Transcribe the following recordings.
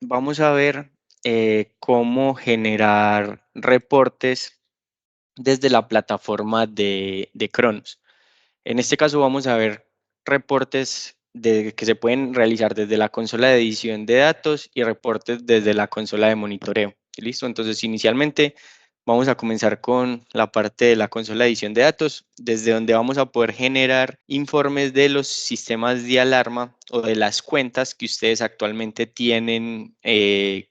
vamos a ver cómo generar reportes desde la plataforma de Cronos. En este caso vamos a ver reportes que se pueden realizar desde la consola de edición de datos y reportes desde la consola de monitoreo. ¿Listo? Entonces, inicialmente vamos a comenzar con la parte de la consola de edición de datos, desde donde vamos a poder generar informes de los sistemas de alarma o de las cuentas que ustedes actualmente tienen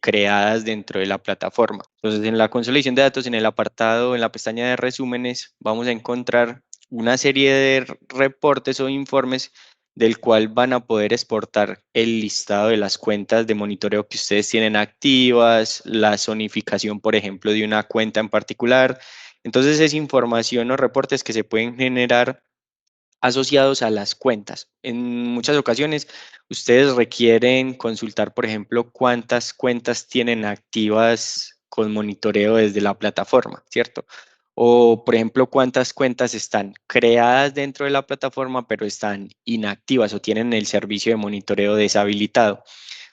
creadas dentro de la plataforma. Entonces, en la consola de edición de datos, en el apartado, en la pestaña de resúmenes, vamos a encontrar una serie de reportes o informes del cual van a poder exportar el listado de las cuentas de monitoreo que ustedes tienen activas, la zonificación, por ejemplo, de una cuenta en particular. Entonces, es información o reportes que se pueden generar asociados a las cuentas. En muchas ocasiones, ustedes requieren consultar, por ejemplo, cuántas cuentas tienen activas con monitoreo desde la plataforma, ¿cierto? O, por ejemplo, cuántas cuentas están creadas dentro de la plataforma, pero están inactivas o tienen el servicio de monitoreo deshabilitado.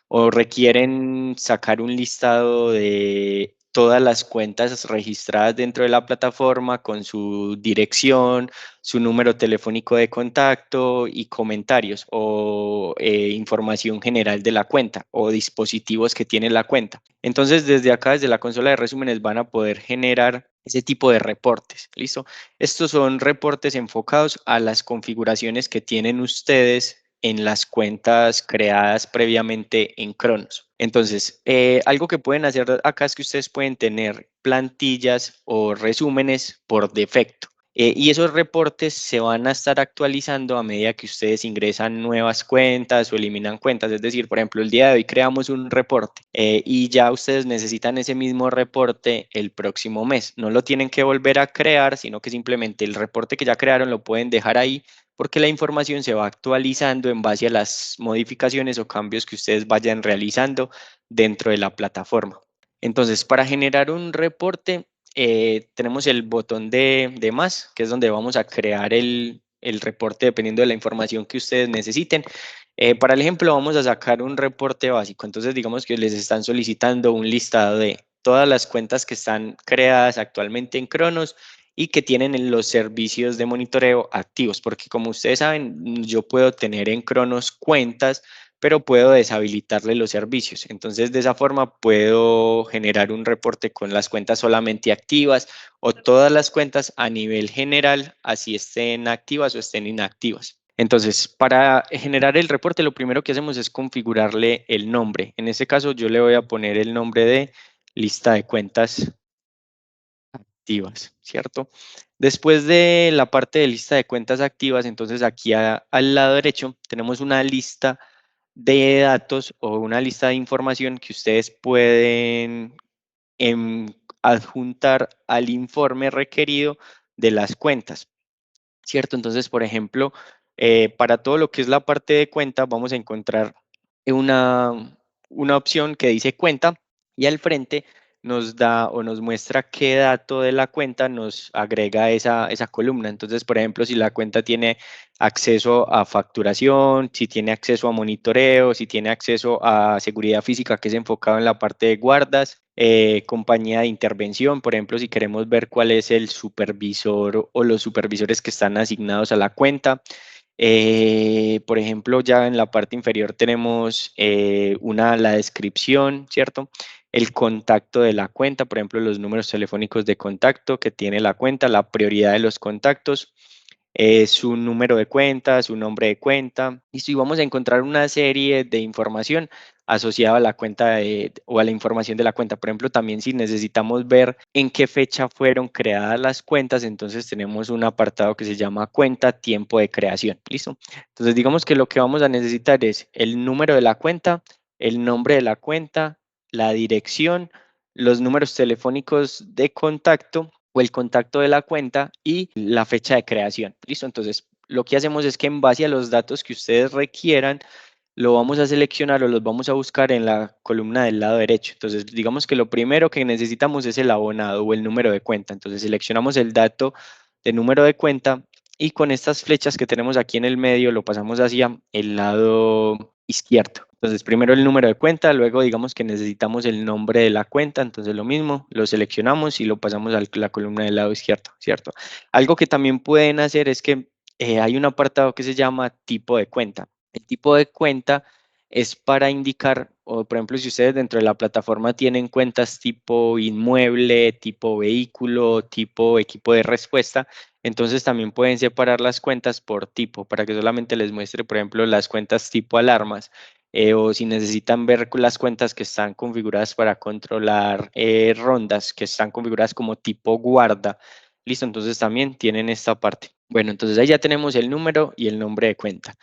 O requieren sacar un listado de todas las cuentas registradas dentro de la plataforma con su dirección, su número telefónico de contacto y comentarios o información general de la cuenta o dispositivos que tiene la cuenta. Entonces, desde acá, desde la consola de resúmenes, van a poder generar ese tipo de reportes. ¿Listo? Estos son reportes enfocados a las configuraciones que tienen ustedes en las cuentas creadas previamente en Cronos. Entonces, algo que pueden hacer acá es que ustedes pueden tener plantillas o resúmenes por defecto. Y esos reportes se van a estar actualizando a medida que ustedes ingresan nuevas cuentas o eliminan cuentas. Es decir, por ejemplo, el día de hoy creamos un reporte y ya ustedes necesitan ese mismo reporte el próximo mes. No lo tienen que volver a crear, sino que simplemente el reporte que ya crearon lo pueden dejar ahí porque la información se va actualizando en base a las modificaciones o cambios que ustedes vayan realizando dentro de la plataforma. Entonces, para generar un reporte, tenemos el botón de más, que es donde vamos a crear el reporte dependiendo de la información que ustedes necesiten. Para el ejemplo, vamos a sacar un reporte básico. Entonces, digamos que les están solicitando un listado de todas las cuentas que están creadas actualmente en Cronos y que tienen los servicios de monitoreo activos, porque como ustedes saben, yo puedo tener en Cronos cuentas, pero puedo deshabilitarle los servicios. Entonces, de esa forma puedo generar un reporte con las cuentas solamente activas o todas las cuentas a nivel general, así estén activas o estén inactivas. Entonces, para generar el reporte, lo primero que hacemos es configurarle el nombre. En este caso, yo le voy a poner el nombre de lista de cuentas activas, ¿cierto? Después de la parte de lista de cuentas activas, entonces aquí al lado derecho tenemos una lista de datos o una lista de información que ustedes pueden adjuntar al informe requerido de las cuentas, ¿cierto? Entonces, por ejemplo, para todo lo que es la parte de cuenta, vamos a encontrar una opción que dice cuenta y al frente nos da o nos muestra qué dato de la cuenta nos agrega esa columna. Entonces, por ejemplo, si la cuenta tiene acceso a facturación, si tiene acceso a monitoreo, si tiene acceso a seguridad física, que es enfocado en la parte de guardas, compañía de intervención, por ejemplo, si queremos ver cuál es el supervisor o los supervisores que están asignados a la cuenta. Por ejemplo, ya en la parte inferior tenemos la descripción, ¿cierto? El contacto de la cuenta, por ejemplo, los números telefónicos de contacto que tiene la cuenta, la prioridad de los contactos, su número de cuenta, su nombre de cuenta. Y vamos a encontrar una serie de información asociada a la cuenta o a la información de la cuenta. Por ejemplo, también si necesitamos ver en qué fecha fueron creadas las cuentas, entonces tenemos un apartado que se llama cuenta tiempo de creación. ¿Listo? Entonces digamos que lo que vamos a necesitar es el número de la cuenta, el nombre de la cuenta, la dirección, los números telefónicos de contacto o el contacto de la cuenta y la fecha de creación. ¿Listo? Entonces, lo que hacemos es que en base a los datos que ustedes requieran, lo vamos a seleccionar o los vamos a buscar en la columna del lado derecho. Entonces, digamos que lo primero que necesitamos es el abonado o el número de cuenta. Entonces, seleccionamos el dato de número de cuenta y con estas flechas que tenemos aquí en el medio lo pasamos hacia el lado izquierdo. Entonces, primero el número de cuenta, luego digamos que necesitamos el nombre de la cuenta, entonces lo mismo, lo seleccionamos y lo pasamos a la columna del lado izquierdo, ¿cierto? Algo que también pueden hacer es que hay un apartado que se llama tipo de cuenta. El tipo de cuenta es para indicar, o por ejemplo, si ustedes dentro de la plataforma tienen cuentas tipo inmueble, tipo vehículo, tipo equipo de respuesta, entonces también pueden separar las cuentas por tipo, para que solamente les muestre, por ejemplo, las cuentas tipo alarmas, o si necesitan ver las cuentas que están configuradas para controlar rondas, que están configuradas como tipo guarda. Listo, entonces también tienen esta parte. Bueno, entonces ahí ya tenemos el número y el nombre de cuenta.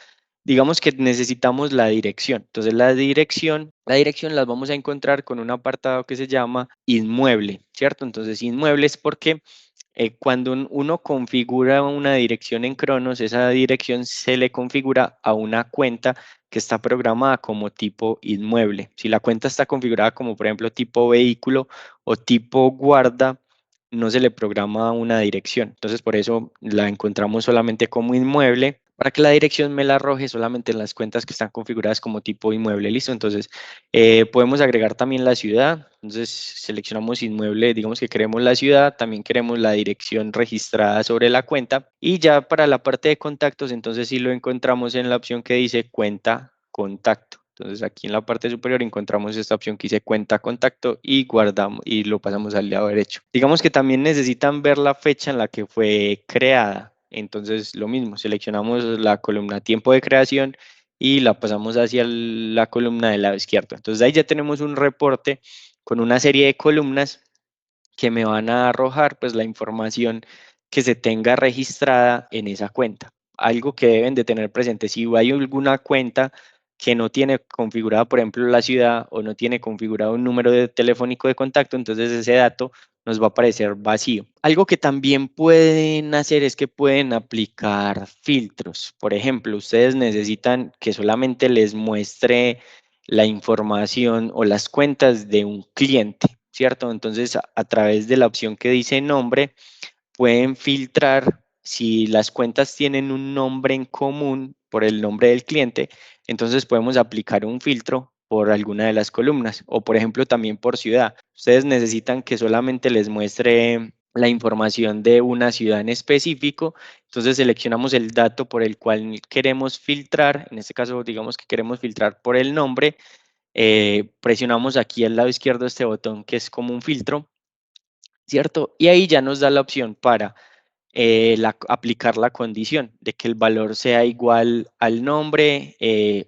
Digamos que necesitamos la dirección. Entonces la dirección las vamos a encontrar con un apartado que se llama inmueble, ¿cierto? Entonces inmueble es porque cuando uno configura una dirección en Cronos, esa dirección se le configura a una cuenta que está programada como tipo inmueble. Si la cuenta está configurada como, por ejemplo, tipo vehículo o tipo guarda, no se le programa una dirección. Entonces, por eso la encontramos solamente como inmueble, para que la dirección me la arroje solamente en las cuentas que están configuradas como tipo inmueble. Listo. Entonces, podemos agregar también la ciudad. Entonces, seleccionamos inmueble, digamos que queremos la ciudad, también queremos la dirección registrada sobre la cuenta. Y ya para la parte de contactos, entonces sí lo encontramos en la opción que dice cuenta contacto. Entonces, aquí en la parte superior encontramos esta opción que dice cuenta contacto y guardamos y lo pasamos al lado derecho. Digamos que también necesitan ver la fecha en la que fue creada. Entonces, lo mismo, seleccionamos la columna tiempo de creación y la pasamos hacia la columna del lado izquierdo. Entonces, ahí ya tenemos un reporte con una serie de columnas que me van a arrojar pues la información que se tenga registrada en esa cuenta. Algo que deben de tener presente, si hay alguna cuenta que no tiene configurada, por ejemplo, la ciudad o no tiene configurado un número de telefónico de contacto, entonces ese dato nos va a aparecer vacío. Algo que también pueden hacer es que pueden aplicar filtros. Por ejemplo, ustedes necesitan que solamente les muestre la información o las cuentas de un cliente, ¿cierto? Entonces, a través de la opción que dice nombre, pueden filtrar si las cuentas tienen un nombre en común por el nombre del cliente, entonces podemos aplicar un filtro por alguna de las columnas o por ejemplo también por ciudad. Ustedes necesitan que solamente les muestre la información de una ciudad en específico, entonces seleccionamos el dato por el cual queremos filtrar, en este caso digamos que queremos filtrar por el nombre, presionamos aquí al lado izquierdo este botón que es como un filtro, ¿cierto? Y ahí ya nos da la opción para aplicar la condición de que el valor sea igual al nombre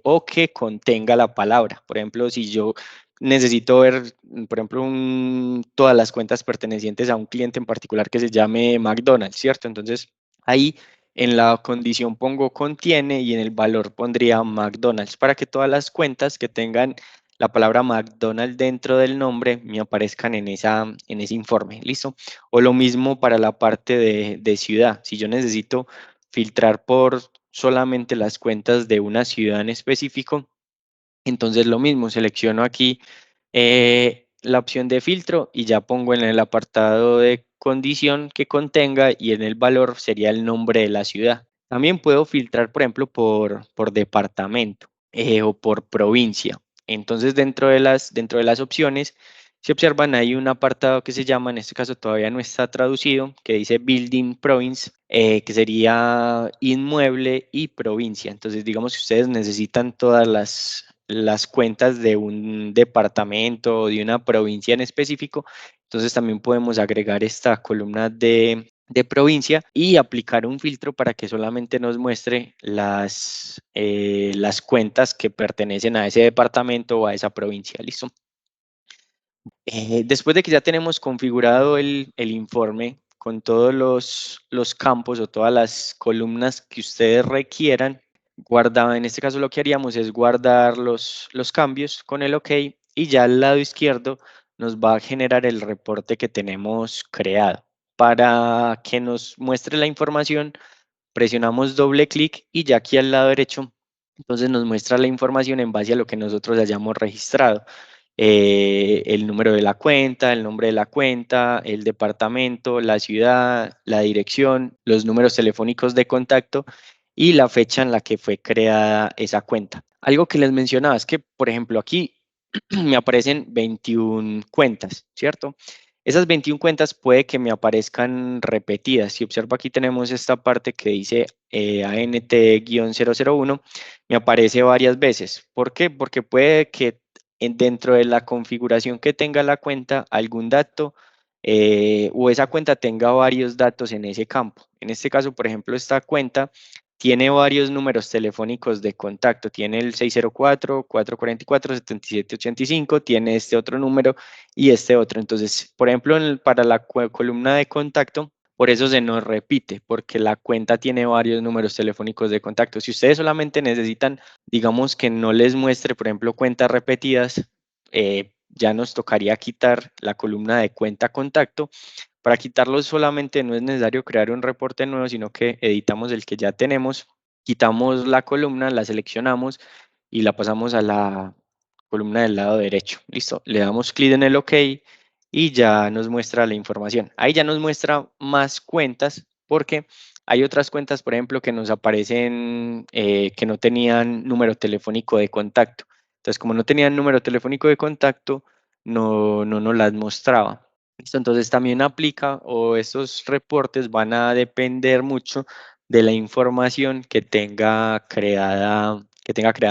o que contenga la palabra. Por ejemplo, si yo necesito ver, por ejemplo, todas las cuentas pertenecientes a un cliente en particular que se llame McDonald's, ¿cierto? Entonces, ahí en la condición pongo contiene y en el valor pondría McDonald's para que todas las cuentas que tengan la palabra McDonald's dentro del nombre me aparezcan en ese informe. ¿Listo? O lo mismo para la parte de ciudad. Si yo necesito filtrar por solamente las cuentas de una ciudad en específico, entonces lo mismo, selecciono aquí la opción de filtro y ya pongo en el apartado de condición que contenga y en el valor sería el nombre de la ciudad. También puedo filtrar, por ejemplo, por departamento o por provincia. Entonces, dentro de las opciones, si observan, hay un apartado que se llama, en este caso todavía no está traducido, que dice Building Province, que sería inmueble y provincia. Entonces, digamos que ustedes necesitan todas las cuentas de un departamento o de una provincia en específico, entonces también podemos agregar esta columna de provincia y aplicar un filtro para que solamente nos muestre las cuentas que pertenecen a ese departamento o a esa provincia. ¿Listo? Después de que ya tenemos configurado el informe con todos los campos o todas las columnas que ustedes requieran, en este caso lo que haríamos es guardar los cambios con el OK y ya al lado izquierdo nos va a generar el reporte que tenemos creado. Para que nos muestre la información, presionamos doble clic y ya aquí al lado derecho, entonces nos muestra la información en base a lo que nosotros hayamos registrado. El número de la cuenta, el nombre de la cuenta, el departamento, la ciudad, la dirección, los números telefónicos de contacto y la fecha en la que fue creada esa cuenta. Algo que les mencionaba es que, por ejemplo, aquí me aparecen 21 cuentas, ¿cierto? Esas 21 cuentas puede que me aparezcan repetidas. Si observo aquí tenemos esta parte que dice ANT-001, me aparece varias veces. ¿Por qué? Porque puede que dentro de la configuración que tenga la cuenta, algún dato o esa cuenta tenga varios datos en ese campo. En este caso, por ejemplo, esta cuenta tiene varios números telefónicos de contacto. Tiene el 604-444-7785, tiene este otro número y este otro. Entonces, por ejemplo, para la columna de contacto, por eso se nos repite, porque la cuenta tiene varios números telefónicos de contacto. Si ustedes solamente necesitan, digamos, que no les muestre, por ejemplo, cuentas repetidas, ya nos tocaría quitar la columna de cuenta contacto. Para quitarlo solamente no es necesario crear un reporte nuevo, sino que editamos el que ya tenemos, quitamos la columna, la seleccionamos y la pasamos a la columna del lado derecho. Listo, le damos clic en el OK y ya nos muestra la información. Ahí ya nos muestra más cuentas porque hay otras cuentas, por ejemplo, que nos aparecen que no tenían número telefónico de contacto. Entonces, como no tenían número telefónico de contacto, no nos las mostraba. Listo, entonces también aplica o estos reportes van a depender mucho de la información que tenga creada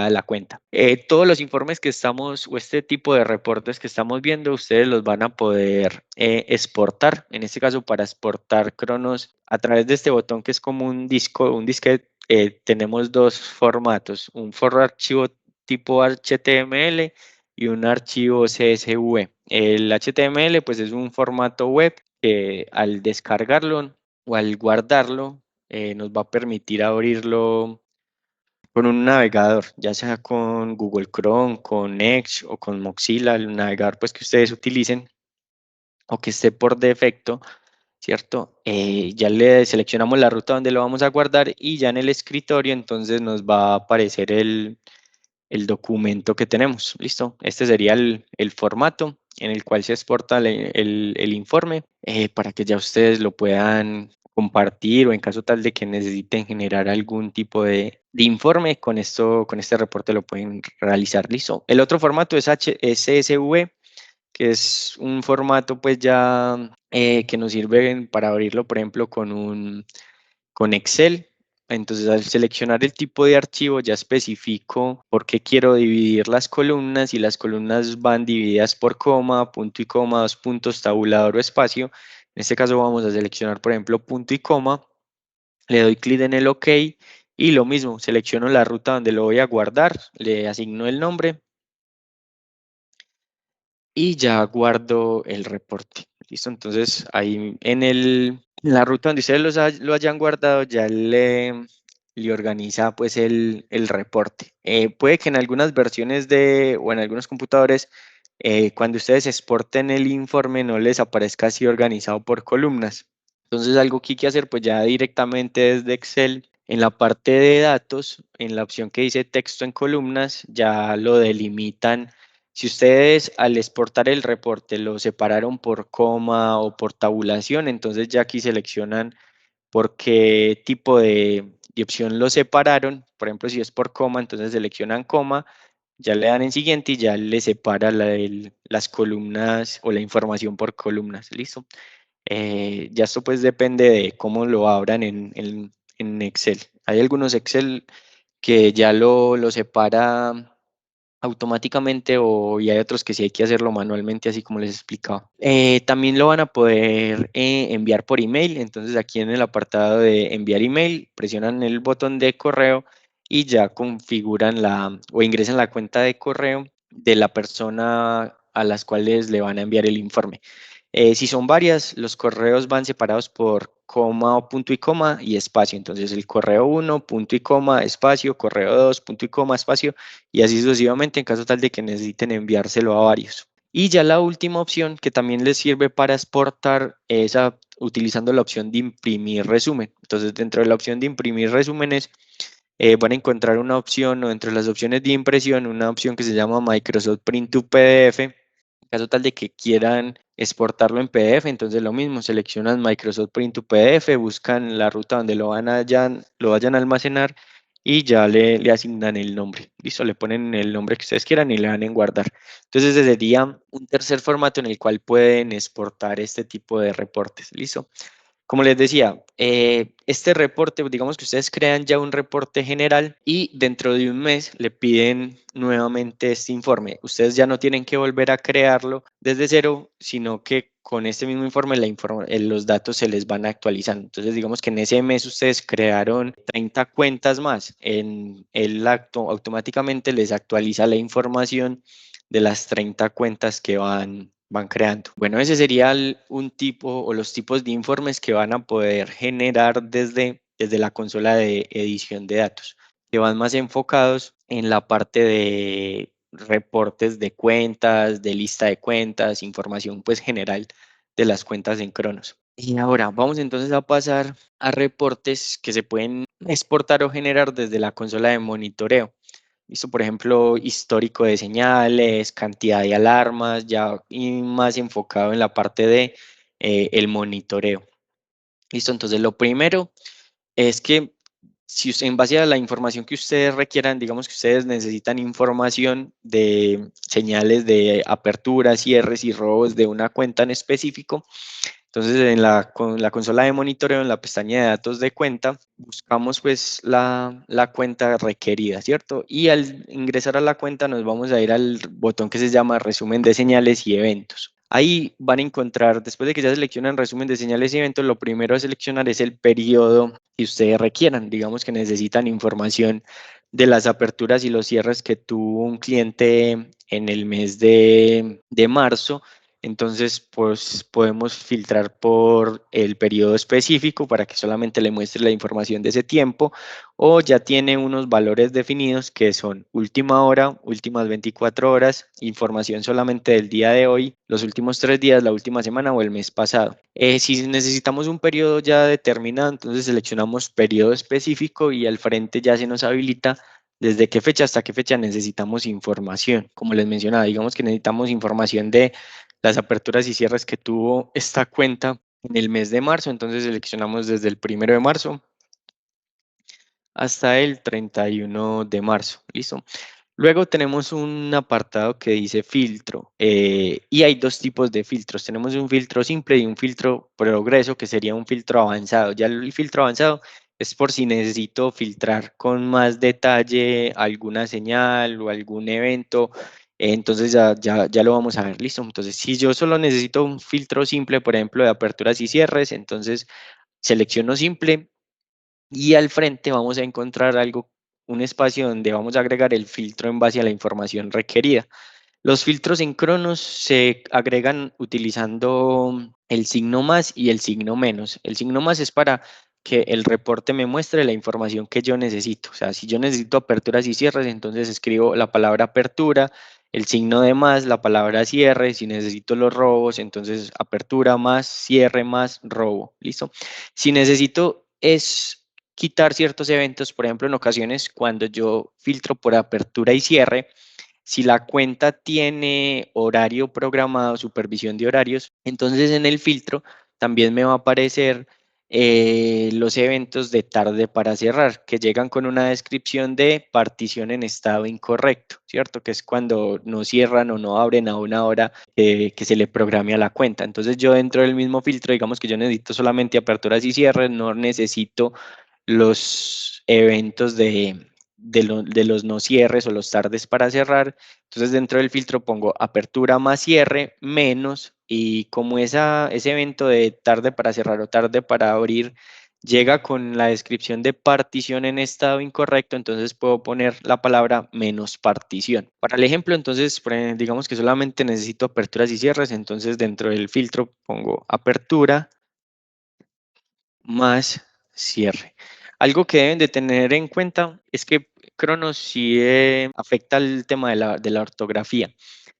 la cuenta. Todos los informes que estamos o este tipo de reportes que estamos viendo, ustedes los van a poder exportar. En este caso, para exportar Cronos a través de este botón que es como un disco, un disquete, tenemos dos formatos, un archivo tipo HTML y un archivo CSV. El HTML pues es un formato web que al descargarlo o al guardarlo nos va a permitir abrirlo con un navegador, ya sea con Google Chrome, con Edge o con Mozilla, el navegador pues que ustedes utilicen o que esté por defecto, ¿cierto? Ya le seleccionamos la ruta donde lo vamos a guardar y ya en el escritorio entonces nos va a aparecer el documento que tenemos. Listo, este sería el formato en el cual se exporta el informe para que ya ustedes lo puedan compartir o en caso tal de que necesiten generar algún tipo de informe, con este reporte lo pueden realizar. Listo. El otro formato es CSV, que es un formato pues ya que nos sirve para abrirlo, por ejemplo, con Excel. Entonces, al seleccionar el tipo de archivo, ya especifico por qué quiero dividir las columnas y las columnas van divididas por coma, punto y coma, dos puntos, tabulador o espacio. En este caso vamos a seleccionar, por ejemplo, punto y coma. Le doy clic en el OK y lo mismo, selecciono la ruta donde lo voy a guardar, le asigno el nombre y ya guardo el reporte. Listo, entonces ahí en la ruta donde ustedes lo hayan guardado ya le organiza pues el reporte. Puede que en algunas versiones o en algunos computadores cuando ustedes exporten el informe no les aparezca así organizado por columnas. Entonces algo que hay que hacer pues ya directamente desde Excel en la parte de datos, en la opción que dice texto en columnas, ya lo delimitan. Si ustedes al exportar el reporte lo separaron por coma o por tabulación, entonces ya aquí seleccionan por qué tipo de opción lo separaron. Por ejemplo, si es por coma, entonces seleccionan coma, ya le dan en siguiente y ya le separa las columnas o la información por columnas. ¿Listo? Ya esto pues depende de cómo lo abran en Excel. Hay algunos Excel que ya lo separa automáticamente y hay otros que sí hay que hacerlo manualmente, así como les explicaba. También lo van a poder enviar por email, entonces aquí en el apartado de enviar email, presionan el botón de correo y ya configuran o ingresan la cuenta de correo de la persona a las cuales le van a enviar el informe. Si son varias, los correos van separados por coma o punto y coma y espacio. Entonces el correo 1, punto y coma, espacio, correo 2, punto y coma, espacio, y así sucesivamente en caso tal de que necesiten enviárselo a varios. Y ya la última opción que también les sirve para exportar es utilizando la opción de imprimir resumen. Entonces dentro de la opción de imprimir resúmenes van a encontrar una opción o entre las opciones de impresión, una opción que se llama Microsoft Print to PDF. En caso tal de que quieran exportarlo en PDF, entonces lo mismo, seleccionan Microsoft Print to PDF, buscan la ruta donde lo vayan a almacenar y ya le asignan el nombre. Listo, le ponen el nombre que ustedes quieran y le dan en guardar. Entonces, ese sería un tercer formato en el cual pueden exportar este tipo de reportes. Listo. Como les decía, este reporte, digamos que ustedes crean ya un reporte general y dentro de un mes le piden nuevamente este informe. Ustedes ya no tienen que volver a crearlo desde cero, sino que con este mismo informe los datos se les van actualizando. Entonces, digamos que en ese mes ustedes crearon 30 cuentas más. En el acto automáticamente les actualiza la información de las 30 cuentas que van creando. Bueno, ese sería un tipo o los tipos de informes que van a poder generar desde la consola de edición de datos, que van más enfocados en la parte de reportes de cuentas, de lista de cuentas, información pues general de las cuentas en Cronos. Y ahora vamos entonces a pasar a reportes que se pueden exportar o generar desde la consola de monitoreo. Listo, por ejemplo, histórico de señales, cantidad de alarmas, ya y más enfocado en la parte de el monitoreo. Listo, entonces lo primero es que en base a la información que ustedes requieran, digamos que ustedes necesitan información de señales de apertura, cierres y robos de una cuenta en específico, entonces, con la consola de monitoreo, en la pestaña de datos de cuenta, buscamos pues la cuenta requerida, ¿cierto? Y al ingresar a la cuenta nos vamos a ir al botón que se llama resumen de señales y eventos. Ahí van a encontrar, después de que ya seleccionan resumen de señales y eventos, lo primero a seleccionar es el periodo que ustedes requieran. Digamos que necesitan información de las aperturas y los cierres que tuvo un cliente en el mes de marzo. Entonces, pues podemos filtrar por el periodo específico para que solamente le muestre la información de ese tiempo, o ya tiene unos valores definidos que son última hora, últimas 24 horas, información solamente del día de hoy, los últimos 3 días, la última semana o el mes pasado. Si necesitamos un periodo ya determinado, entonces seleccionamos periodo específico y al frente ya se nos habilita desde qué fecha hasta qué fecha necesitamos información. Como les mencionaba, digamos que necesitamos información de las aperturas y cierres que tuvo esta cuenta en el mes de marzo. Entonces seleccionamos desde el 1 de marzo hasta el 31 de marzo. Listo. Luego tenemos un apartado que dice filtro y hay dos tipos de filtros. Tenemos un filtro simple y un filtro progreso, que sería un filtro avanzado. Ya el filtro avanzado es por si necesito filtrar con más detalle alguna señal o algún evento. Entonces ya lo vamos a ver, listo. Entonces, si yo solo necesito un filtro simple, por ejemplo, de aperturas y cierres, entonces selecciono simple y al frente vamos a encontrar un espacio donde vamos a agregar el filtro en base a la información requerida. Los filtros en Cronos se agregan utilizando el signo más y el signo menos. El signo más es para que el reporte me muestre la información que yo necesito. O sea, si yo necesito aperturas y cierres, entonces escribo la palabra apertura, el signo de más, la palabra cierre. Si necesito los robos, entonces apertura más, cierre más, robo. ¿Listo? Si necesito quitar ciertos eventos, por ejemplo, en ocasiones cuando yo filtro por apertura y cierre, si la cuenta tiene horario programado, supervisión de horarios, entonces en el filtro también me va a aparecer los eventos de tarde para cerrar, que llegan con una descripción de partición en estado incorrecto, ¿cierto? Que es cuando no cierran o no abren a una hora que se le programe a la cuenta. Entonces yo dentro del mismo filtro, digamos que yo necesito solamente aperturas y cierres, no necesito los eventos de los no cierres o los tardes para cerrar. Entonces dentro del filtro pongo apertura más cierre menos, y como ese evento de tarde para cerrar o tarde para abrir llega con la descripción de partición en estado incorrecto, entonces puedo poner la palabra menos partición. Para el ejemplo, entonces, digamos que solamente necesito aperturas y cierres, entonces dentro del filtro pongo apertura más cierre. Algo que deben de tener en cuenta es que Cronos sí afecta el tema de la ortografía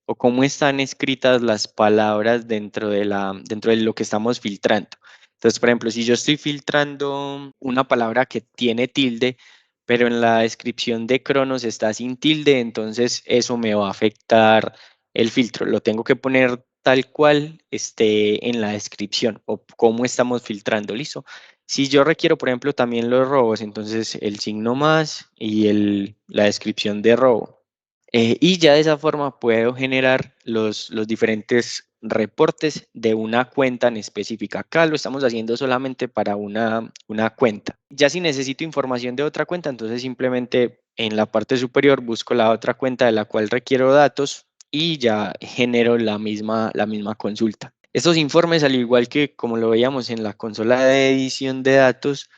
o cómo están escritas las palabras dentro de lo que estamos filtrando. Entonces, por ejemplo, si yo estoy filtrando una palabra que tiene tilde, pero en la descripción de Cronos está sin tilde, entonces eso me va a afectar el filtro. Lo tengo que poner tal cual esté en la descripción o cómo estamos filtrando, ¿listo? Si yo requiero, por ejemplo, también los robos, entonces el signo más y la descripción de robo. Y ya de esa forma puedo generar los diferentes reportes de una cuenta en específica. Acá lo estamos haciendo solamente para una cuenta. Ya si necesito información de otra cuenta, entonces simplemente en la parte superior busco la otra cuenta de la cual requiero datos y ya genero la misma consulta. Estos informes, al igual que como lo veíamos en la consola de edición de datos,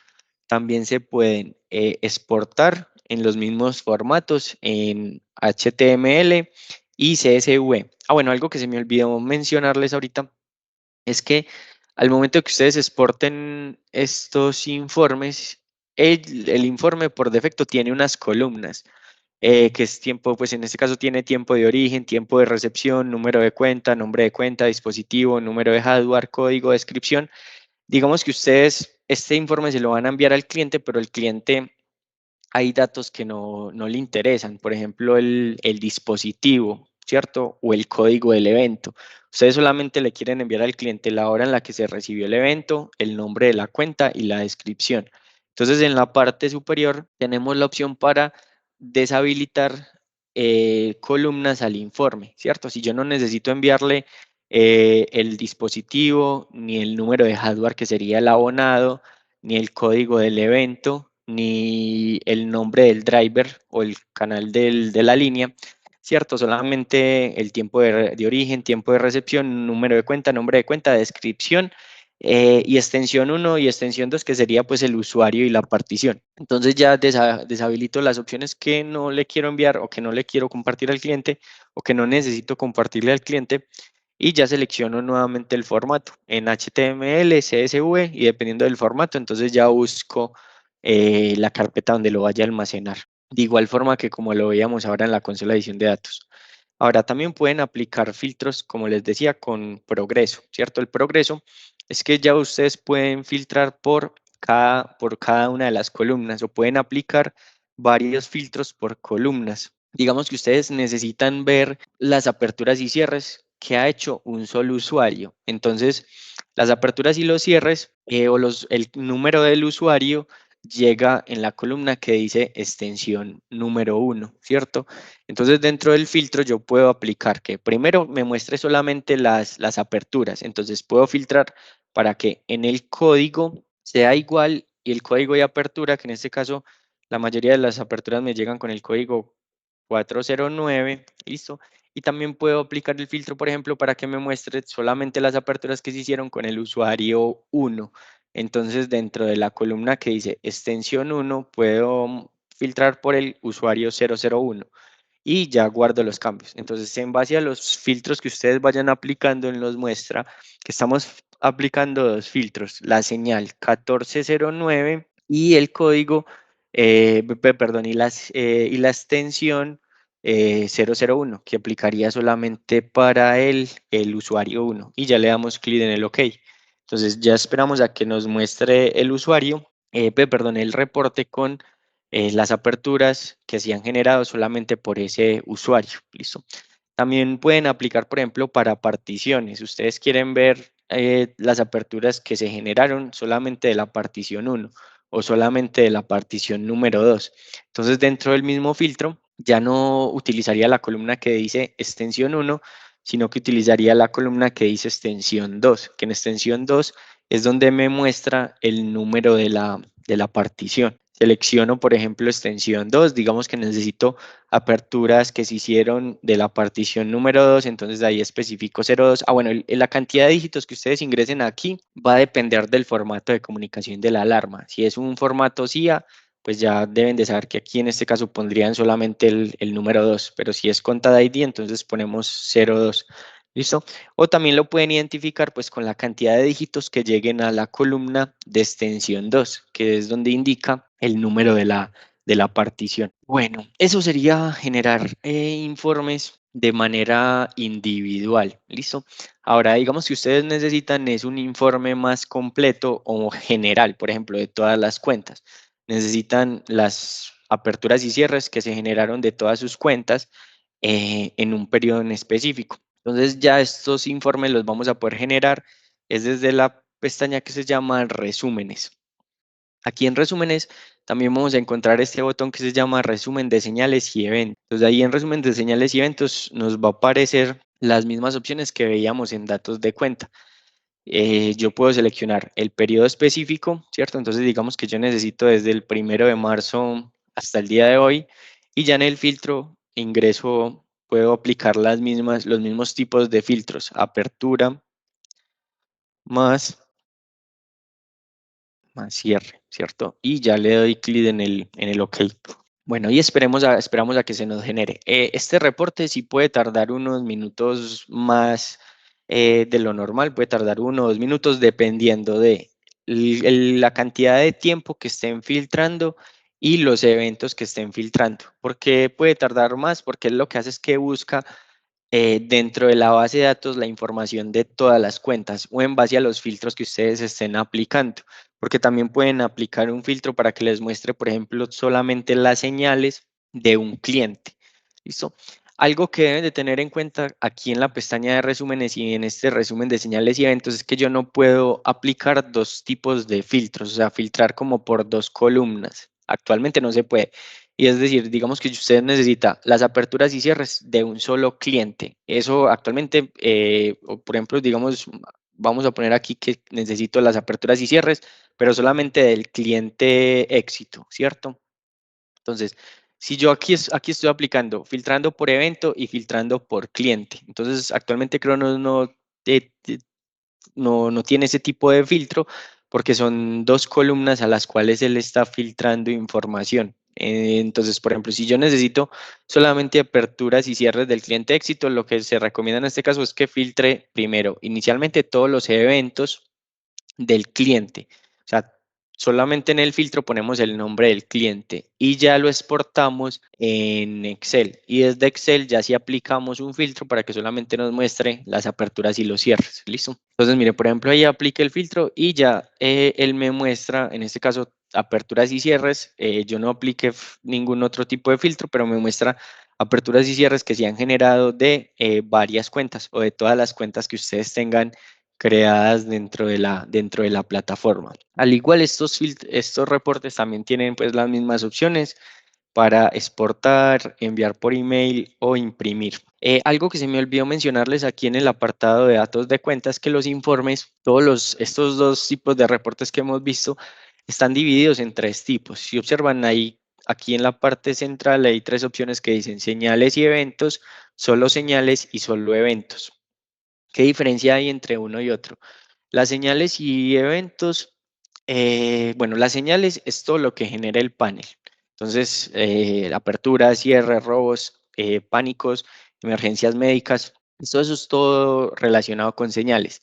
también se pueden exportar en los mismos formatos en HTML y CSV. Bueno, algo que se me olvidó mencionarles ahorita es que al momento que ustedes exporten estos informes, el informe por defecto tiene unas columnas, que es tiempo, pues en este caso tiene tiempo de origen, tiempo de recepción, número de cuenta, nombre de cuenta, dispositivo, número de hardware, código, descripción. Digamos que ustedes este informe se lo van a enviar al cliente, pero el cliente hay datos que no le interesan, por ejemplo, el dispositivo, ¿cierto? O el código del evento. Ustedes solamente le quieren enviar al cliente la hora en la que se recibió el evento, el nombre de la cuenta y la descripción. Entonces, en la parte superior tenemos la opción para deshabilitar columnas al informe, ¿cierto? Si yo no necesito enviarle el dispositivo, ni el número de hardware que sería el abonado, ni el código del evento, ni el nombre del driver o el canal de la línea, ¿cierto? Solamente el tiempo de origen, tiempo de recepción, número de cuenta, nombre de cuenta, descripción y extensión uno y extensión 2 que sería pues el usuario y la partición. Entonces ya deshabilito las opciones que no le quiero enviar o que no le quiero compartir al cliente o que no necesito compartirle al cliente y ya selecciono nuevamente el formato en HTML, CSV y dependiendo del formato, entonces ya busco la carpeta donde lo vaya a almacenar. De igual forma que como lo veíamos ahora en la consola de edición de datos. Ahora también pueden aplicar filtros, como les decía, con progreso, ¿cierto? El progreso es que ya ustedes pueden filtrar por cada una de las columnas o pueden aplicar varios filtros por columnas. Digamos que ustedes necesitan ver las aperturas y cierres que ha hecho un solo usuario. Entonces, las aperturas y los cierres el número del usuario llega en la columna que dice extensión número 1, ¿cierto? Entonces, dentro del filtro yo puedo aplicar que primero me muestre solamente las aperturas. Entonces, puedo filtrar para que en el código sea igual y el código de apertura, que en este caso la mayoría de las aperturas me llegan con el código 409, listo. Y también puedo aplicar el filtro, por ejemplo, para que me muestre solamente las aperturas que se hicieron con el usuario 1. Entonces, dentro de la columna que dice extensión 1, puedo filtrar por el usuario 001 y ya guardo los cambios. Entonces, en base a los filtros que ustedes vayan aplicando, nos muestra que estamos aplicando dos filtros, la señal 1409 y el código, perdón, y la extensión 001, que aplicaría solamente para el usuario 1. Y ya le damos clic en el OK. Entonces, ya esperamos a que nos muestre el usuario, perdón, el reporte con las aperturas que se han generado solamente por ese usuario. Listo. También pueden aplicar, por ejemplo, para particiones. Ustedes quieren ver las aperturas que se generaron solamente de la partición 1 o solamente de la partición número 2. Entonces, dentro del mismo filtro, ya no utilizaría la columna que dice extensión 1, sino que utilizaría la columna que dice extensión 2, que en extensión 2 es donde me muestra el número de la partición. Selecciono, por ejemplo, extensión 2, digamos que necesito aperturas que se hicieron de la partición número 2, entonces de ahí especifico 02. Bueno, la cantidad de dígitos que ustedes ingresen aquí va a depender del formato de comunicación de la alarma. Si es un formato CIA, pues ya deben de saber que aquí en este caso pondrían solamente el número 2, pero si es conta ID, entonces ponemos 02. ¿Listo? O también lo pueden identificar pues con la cantidad de dígitos que lleguen a la columna de extensión 2, que es donde indica el número de la partición. Bueno, eso sería generar informes de manera individual. ¿Listo? Ahora, digamos que ustedes necesitan es un informe más completo o general, por ejemplo, de todas las cuentas. Necesitan las aperturas y cierres que se generaron de todas sus cuentas en un periodo en específico. Entonces ya estos informes los vamos a poder generar es desde la pestaña que se llama resúmenes. Aquí en resúmenes también vamos a encontrar este botón que se llama resumen de señales y eventos. Entonces ahí en resumen de señales y eventos nos va a aparecer las mismas opciones que veíamos en datos de cuenta. Yo puedo seleccionar el periodo específico, ¿cierto? Entonces digamos que yo necesito desde el 1 de marzo hasta el día de hoy y ya en el filtro ingreso, puedo aplicar los mismos tipos de filtros, apertura más, más cierre, ¿cierto? Y ya le doy clic en el OK. Bueno, y esperamos a que se nos genere. Este reporte sí puede tardar unos minutos más de lo normal, puede tardar 1 o 2 minutos dependiendo de la cantidad de tiempo que estén filtrando y los eventos que estén filtrando. ¿Por qué puede tardar más? Porque lo que hace es que busca dentro de la base de datos la información de todas las cuentas o en base a los filtros que ustedes estén aplicando, porque también pueden aplicar un filtro para que les muestre, por ejemplo, solamente las señales de un cliente. ¿Listo? Algo que deben de tener en cuenta aquí en la pestaña de resúmenes y en este resumen de señales y eventos es que yo no puedo aplicar dos tipos de filtros, o sea, filtrar como por dos columnas. Actualmente no se puede. Y es decir, digamos que usted necesita las aperturas y cierres de un solo cliente. Eso actualmente, o por ejemplo, digamos, vamos a poner aquí que necesito las aperturas y cierres, pero solamente del cliente éxito, ¿cierto? Entonces, si yo aquí estoy aplicando, filtrando por evento y filtrando por cliente. Entonces, actualmente Cronos no tiene ese tipo de filtro porque son dos columnas a las cuales él está filtrando información. Entonces, por ejemplo, si yo necesito solamente aperturas y cierres del cliente éxito, lo que se recomienda en este caso es que filtre primero inicialmente todos los eventos del cliente. O sea, solamente en el filtro ponemos el nombre del cliente y ya lo exportamos en Excel. Y desde Excel ya sí aplicamos un filtro para que solamente nos muestre las aperturas y los cierres. ¿Listo? Entonces, mire, por ejemplo, ahí aplique el filtro y ya él me muestra, en este caso, aperturas y cierres. Yo no apliqué ningún otro tipo de filtro, pero me muestra aperturas y cierres que se han generado de varias cuentas o de todas las cuentas que ustedes tengan creadas dentro de la plataforma. Al igual, estos reportes también tienen pues las mismas opciones para exportar, enviar por email o imprimir. Algo que se me olvidó mencionarles aquí en el apartado de datos de cuentas, que los informes, estos dos tipos de reportes que hemos visto, están divididos en tres tipos. Si observan ahí, aquí en la parte central hay tres opciones que dicen señales y eventos, solo señales y solo eventos. ¿Qué diferencia hay entre uno y otro? Las señales y eventos, bueno, las señales es todo lo que genera el panel. Entonces, apertura, cierre, robos, pánicos, emergencias médicas, todo eso es todo relacionado con señales.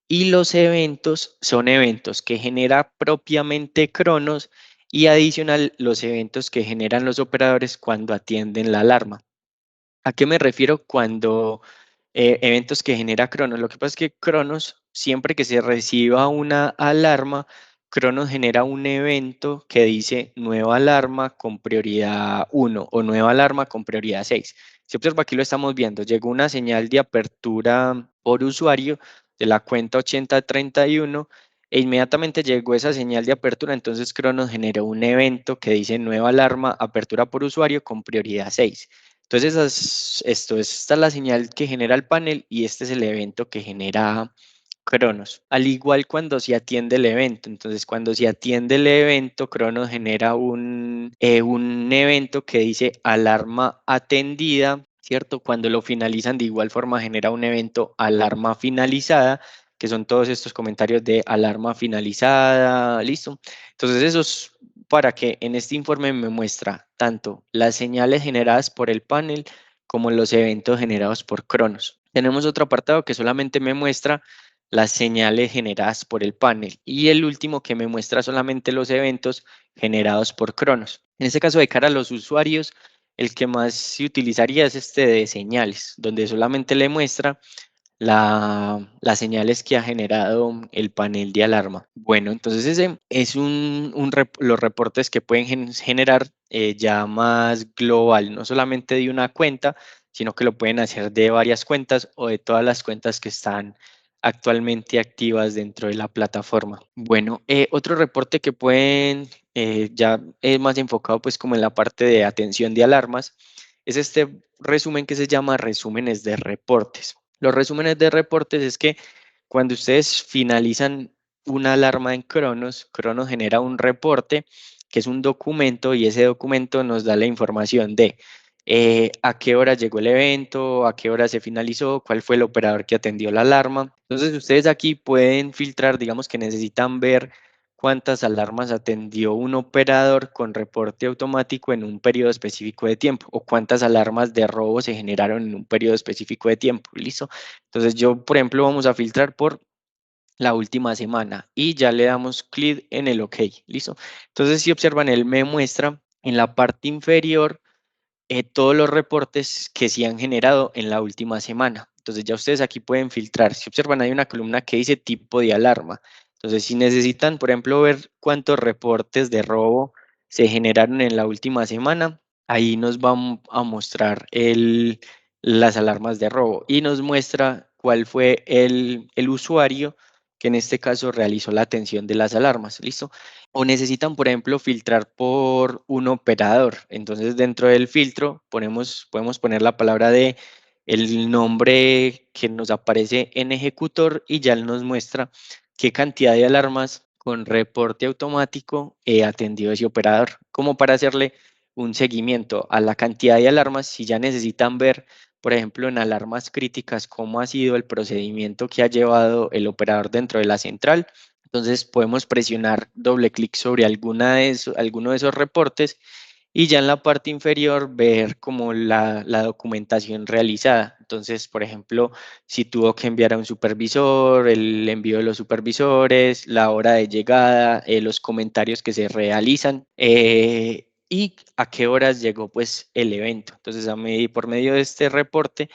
Y los eventos son eventos que genera propiamente Cronos y adicional los eventos que generan los operadores cuando atienden la alarma. ¿A qué me refiero cuando eventos que genera Cronos? Lo que pasa es que Cronos, siempre que se reciba una alarma, Cronos genera un evento que dice nueva alarma con prioridad 1 o nueva alarma con prioridad 6. Si observa, aquí lo estamos viendo, llegó una señal de apertura por usuario de la cuenta 8031 e inmediatamente llegó esa señal de apertura, entonces Cronos generó un evento que dice nueva alarma, apertura por usuario con prioridad 6. Entonces, esta es la señal que genera el panel y este es el evento que genera Cronos. Al igual cuando se atiende el evento. Entonces, cuando se atiende el evento, Cronos genera un evento que dice alarma atendida, ¿cierto? Cuando lo finalizan, de igual forma genera un evento alarma finalizada, que son todos estos comentarios de alarma finalizada, listo. Entonces, eso es para que en este informe me muestra tanto las señales generadas por el panel como los eventos generados por Cronos. Tenemos otro apartado que solamente me muestra las señales generadas por el panel y el último que me muestra solamente los eventos generados por Cronos. En este caso, de cara a los usuarios, el que más se utilizaría es este de señales, donde solamente le muestra las señales que ha generado el panel de alarma. Bueno, entonces ese es los reportes que pueden generar ya más global, no solamente de una cuenta, sino que lo pueden hacer de varias cuentas o de todas las cuentas que están actualmente activas dentro de la plataforma. Bueno, otro reporte que pueden, ya es más enfocado pues como en la parte de atención de alarmas, es este resumen que se llama resúmenes de reportes. Los resúmenes de reportes es que cuando ustedes finalizan una alarma en Cronos, Cronos genera un reporte que es un documento y ese documento nos da la información de a qué hora llegó el evento, a qué hora se finalizó, cuál fue el operador que atendió la alarma. Entonces ustedes aquí pueden filtrar, digamos que necesitan ver cuántas alarmas atendió un operador con reporte automático en un periodo específico de tiempo o cuántas alarmas de robo se generaron en un periodo específico de tiempo. ¿Listo? Entonces yo, por ejemplo, vamos a filtrar por la última semana y ya le damos clic en el OK. ¿Listo? Entonces si observan, él me muestra en la parte inferior todos los reportes que se han generado en la última semana. Entonces ya ustedes aquí pueden filtrar. Si observan, hay una columna que dice tipo de alarma. Entonces si necesitan, por ejemplo, ver cuántos reportes de robo se generaron en la última semana, ahí nos va a mostrar las alarmas de robo y nos muestra cuál fue el usuario que en este caso realizó la atención de las alarmas. ¿Listo? O necesitan, por ejemplo, filtrar por un operador. Entonces, dentro del filtro podemos poner la palabra de el nombre que nos aparece en ejecutor y ya él nos muestra qué cantidad de alarmas con reporte automático atendió ese operador, como para hacerle un seguimiento a la cantidad de alarmas. Si ya necesitan ver, por ejemplo, en alarmas críticas, cómo ha sido el procedimiento que ha llevado el operador dentro de la central, entonces podemos presionar doble clic sobre alguno de esos reportes y ya en la parte inferior ver como la documentación realizada. Entonces, por ejemplo, si tuvo que enviar a un supervisor, el envío de los supervisores, la hora de llegada, los comentarios que se realizan y a qué horas llegó pues el evento. Entonces, por medio de este reporte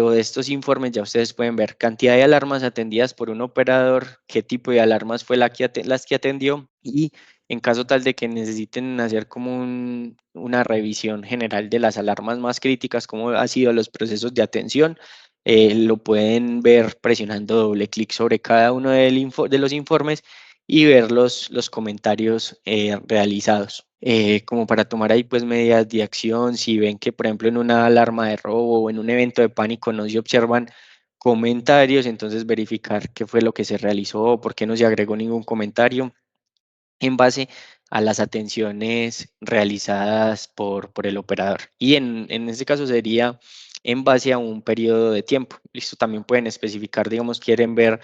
o de estos informes ya ustedes pueden ver cantidad de alarmas atendidas por un operador, qué tipo de alarmas fue las que atendió y en caso tal de que necesiten hacer como una revisión general de las alarmas más críticas, cómo han sido los procesos de atención, lo pueden ver presionando doble clic sobre cada uno de los informes y ver los comentarios realizados. Como para tomar ahí pues medidas de acción, si ven que por ejemplo en una alarma de robo o en un evento de pánico no se observan comentarios, entonces verificar qué fue lo que se realizó, por qué no se agregó ningún comentario en base a las atenciones realizadas por el operador. Y en este caso sería en base a un periodo de tiempo. Listo, también pueden especificar, digamos, quieren ver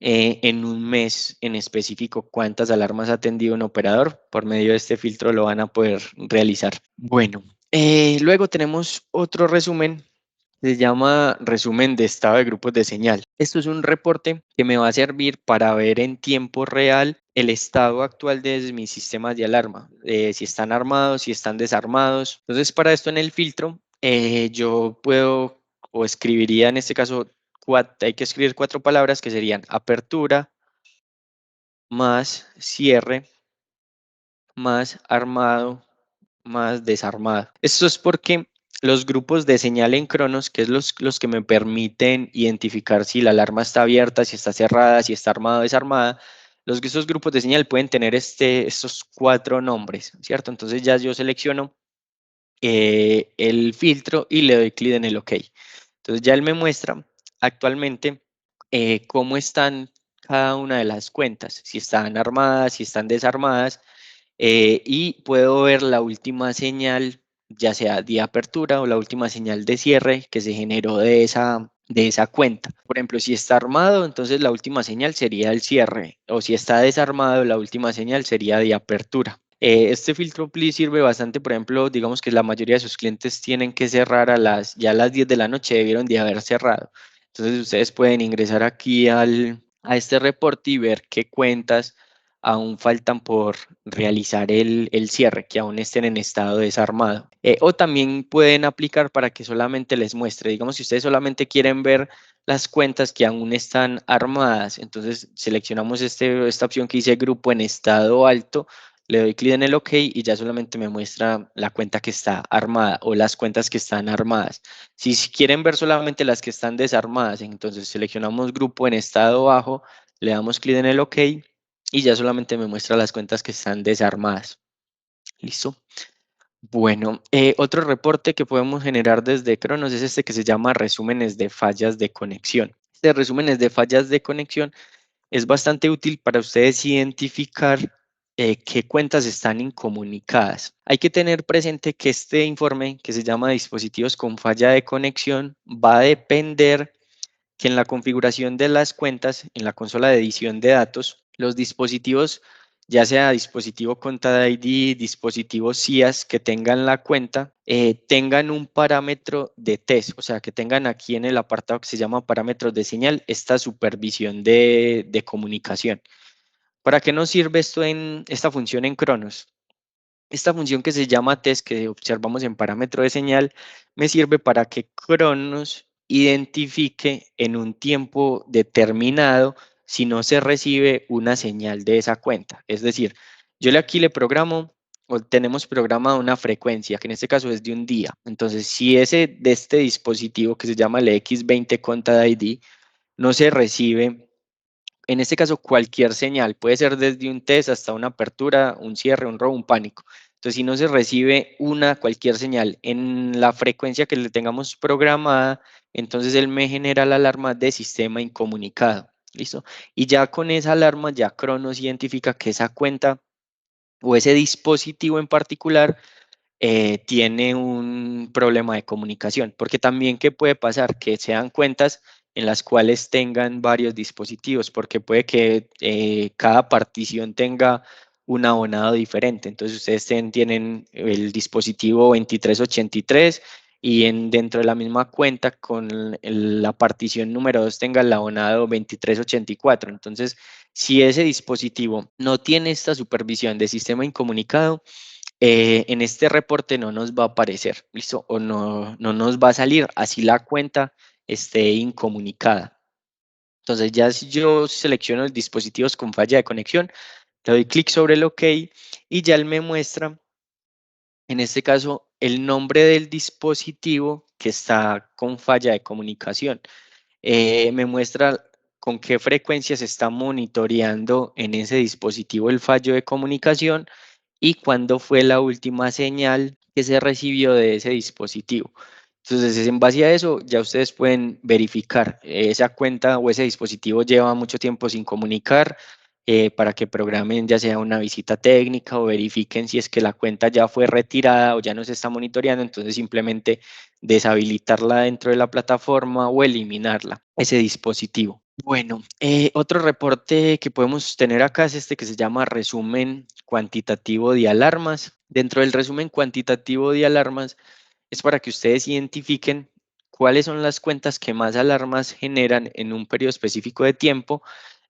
en un mes en específico cuántas alarmas ha atendido un operador. Por medio de este filtro lo van a poder realizar. Bueno, luego tenemos otro resumen. Se llama resumen de estado de grupos de señal. Esto es un reporte que me va a servir para ver en tiempo real el estado actual de mis sistemas de alarma, si están armados, si están desarmados. Entonces, para esto en el filtro, yo puedo o escribiría en este caso, hay que escribir 4 palabras que serían apertura, más cierre, más armado, más desarmada. Esto es porque los grupos de señal en Cronos, que es los que me permiten identificar si la alarma está abierta, si está cerrada, si está armada o desarmada, esos grupos de señal pueden tener estos 4 nombres, ¿cierto? Entonces ya yo selecciono el filtro y le doy clic en el OK. Entonces ya él me muestra actualmente cómo están cada una de las cuentas, si están armadas, si están desarmadas, y puedo ver la última señal, ya sea de apertura o la última señal de cierre que se generó de esa cuenta. Por ejemplo, si está armado, entonces la última señal sería el cierre, o si está desarmado, la última señal sería de apertura. Este filtro Please sirve bastante, por ejemplo, digamos que la mayoría de sus clientes tienen que cerrar ya a las 10 de la noche, debieron de haber cerrado. Entonces ustedes pueden ingresar aquí a este reporte y ver qué cuentas aún faltan por realizar el cierre, que aún estén en estado desarmado. O también pueden aplicar para que solamente les muestre, digamos, si ustedes solamente quieren ver las cuentas que aún están armadas, entonces seleccionamos esta opción que dice grupo en estado alto, le doy clic en el OK y ya solamente me muestra la cuenta que está armada o las cuentas que están armadas. Si quieren ver solamente las que están desarmadas, entonces seleccionamos grupo en estado bajo, le damos clic en el OK y ya solamente me muestra las cuentas que están desarmadas. ¿Listo? Bueno, otro reporte que podemos generar desde Cronos es este que se llama resúmenes de fallas de conexión. Este resúmenes de fallas de conexión es bastante útil para ustedes identificar qué cuentas están incomunicadas. Hay que tener presente que este informe, que se llama dispositivos con falla de conexión, va a depender que en la configuración de las cuentas, en la consola de edición de datos, los dispositivos, ya sea dispositivo Conta ID, dispositivos CIAS que tengan la cuenta, tengan un parámetro de test, o sea, que tengan aquí en el apartado que se llama parámetros de señal, esta supervisión de comunicación. ¿Para qué nos sirve esto en esta función en Cronos? Esta función que se llama test, que observamos en parámetro de señal, me sirve para que Cronos identifique en un tiempo determinado si no se recibe una señal de esa cuenta. Es decir, yo aquí le programo o tenemos programada una frecuencia, que en este caso es de un día. Entonces, si ese de este dispositivo que se llama el X20 Conta ID no se recibe, en este caso, cualquier señal, puede ser desde un test hasta una apertura, un cierre, un robo, un pánico. Entonces, si no se recibe cualquier señal en la frecuencia que le tengamos programada, entonces él me genera la alarma de sistema incomunicado. ¿Listo? Y ya con esa alarma, ya Cronos identifica que esa cuenta o ese dispositivo en particular tiene un problema de comunicación, porque también ¿qué puede pasar? Que sean cuentas en las cuales tengan varios dispositivos, porque puede que cada partición tenga un abonado diferente. Entonces ustedes tienen el dispositivo 2383 y dentro de la misma cuenta con la partición número 2 tenga el abonado 2384. Entonces, si ese dispositivo no tiene esta supervisión de sistema incomunicado, en este reporte no nos va a aparecer, ¿listo? O no nos va a salir, así la cuenta esté incomunicada. Entonces ya si yo selecciono los dispositivos con falla de conexión, le doy clic sobre el OK y ya él me muestra, en este caso, el nombre del dispositivo que está con falla de comunicación. Me muestra con qué frecuencia se está monitoreando en ese dispositivo el fallo de comunicación y cuándo fue la última señal que se recibió de ese dispositivo. Entonces, en base a eso, ya ustedes pueden verificar esa cuenta o ese dispositivo lleva mucho tiempo sin comunicar para que programen ya sea una visita técnica o verifiquen si es que la cuenta ya fue retirada o ya no se está monitoreando. Entonces, simplemente deshabilitarla dentro de la plataforma o eliminarla, ese dispositivo. Bueno, otro reporte que podemos tener acá es este que se llama resumen cuantitativo de alarmas. Dentro del resumen cuantitativo de alarmas es para que ustedes identifiquen cuáles son las cuentas que más alarmas generan en un periodo específico de tiempo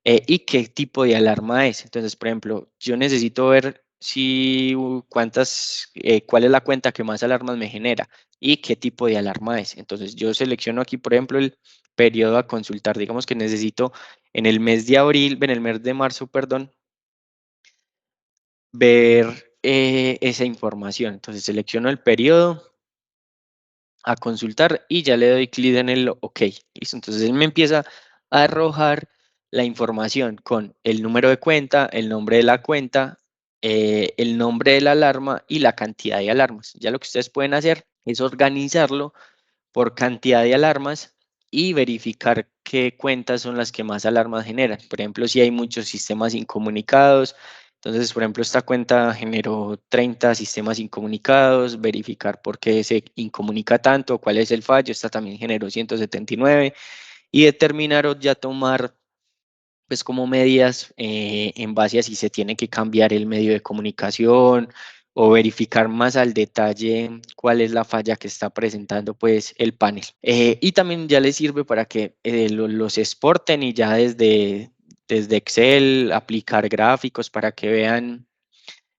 y qué tipo de alarma es. Entonces, por ejemplo, yo necesito ver si cuál es la cuenta que más alarmas me genera y qué tipo de alarma es. Entonces, yo selecciono aquí, por ejemplo, el periodo a consultar. Digamos que necesito en el mes de abril, en el mes de marzo, perdón, ver esa información. Entonces, selecciono el periodo a consultar y ya le doy clic en el OK. Listo. Entonces él me empieza a arrojar la información con el número de cuenta, el nombre de la cuenta, el nombre de la alarma y la cantidad de alarmas. Ya lo que ustedes pueden hacer es organizarlo por cantidad de alarmas y verificar qué cuentas son las que más alarmas generan. Por ejemplo, si hay muchos sistemas incomunicados, entonces, por ejemplo, esta cuenta generó 30 sistemas incomunicados, verificar por qué se incomunica tanto, cuál es el fallo, esta también generó 179 y determinar o ya tomar pues como medidas en base a si se tiene que cambiar el medio de comunicación o verificar más al detalle cuál es la falla que está presentando pues el panel. Y también ya les sirve para que los exporten y ya desde Excel aplicar gráficos para que vean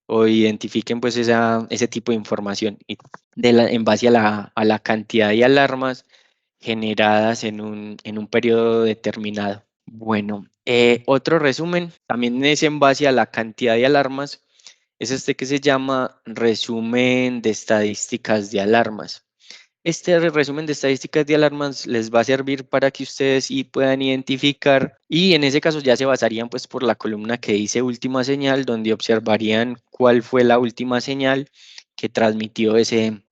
o identifiquen pues ese tipo de información y en base a la cantidad de alarmas generadas en un periodo determinado. Bueno, otro resumen también es en base a la cantidad de alarmas es este que se llama resumen de estadísticas de alarmas. Este resumen de estadísticas de alarmas les va a servir para que ustedes sí puedan identificar, y en ese caso ya se basarían pues por la columna que dice última señal, donde observarían cuál fue la última señal que transmitió ese.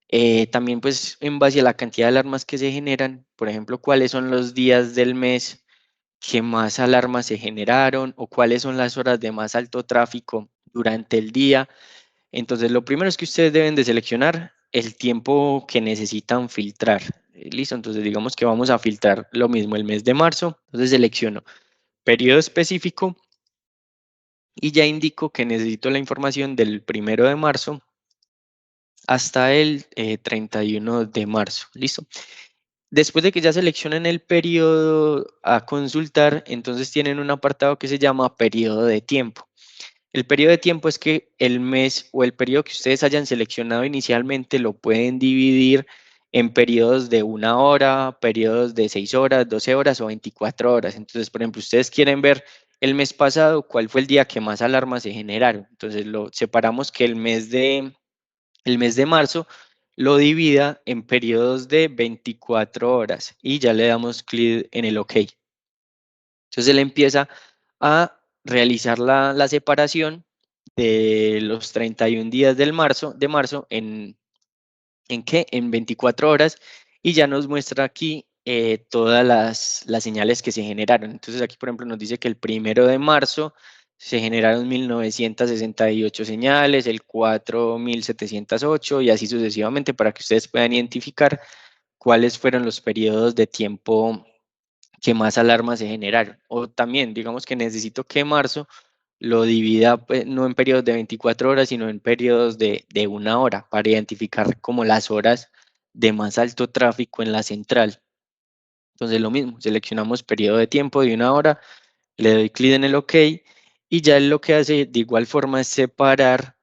También pues en base a la cantidad de alarmas que se generan, por ejemplo, cuáles son los días del mes que más alarmas se generaron o cuáles son las horas de más alto tráfico durante el día. Entonces, lo primero es que ustedes deben de seleccionar el tiempo que necesitan filtrar. Listo, entonces digamos que vamos a filtrar lo mismo el mes de marzo. Entonces selecciono periodo específico y ya indico que necesito la información del 1 de marzo hasta el 31 de marzo. Listo. Después de que ya seleccionen el periodo a consultar, entonces tienen un apartado que se llama periodo de tiempo. El periodo de tiempo es que el mes o el periodo que ustedes hayan seleccionado inicialmente lo pueden dividir en periodos de 1 hora, periodos de 6 horas, 12 horas o 24 horas. Entonces, por ejemplo, ustedes quieren ver el mes pasado, cuál fue el día que más alarmas se generaron. Entonces, lo separamos que el mes de marzo lo divida en periodos de 24 horas y ya le damos clic en el OK. Entonces él empieza a realizar la separación de los 31 días de marzo ¿en qué? En 24 horas, y ya nos muestra aquí todas las señales que se generaron. Entonces aquí, por ejemplo, nos dice que el 1 de marzo se generaron 1968 señales, el 4708 y así sucesivamente, para que ustedes puedan identificar cuáles fueron los periodos de tiempo que más alarmas se generaron. O también, digamos que necesito que marzo lo divida pues, no en periodos de 24 horas, sino en periodos de 1 hora, para identificar como las horas de más alto tráfico en la central. Entonces lo mismo, seleccionamos periodo de tiempo de 1 hora, le doy clic en el OK y ya él lo que hace de igual forma es separar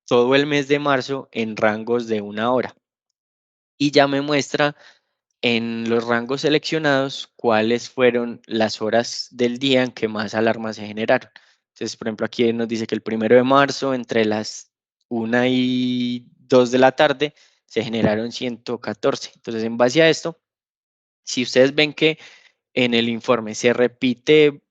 todo el mes de marzo en rangos de 1 hora. Y ya me muestra en los rangos seleccionados cuáles fueron las horas del día en que más alarmas se generaron. Entonces, por ejemplo, aquí nos dice que el 1 de marzo, entre las 1 y 2 de la tarde, se generaron 114. Entonces, en base a esto, si ustedes ven que en el informe se repite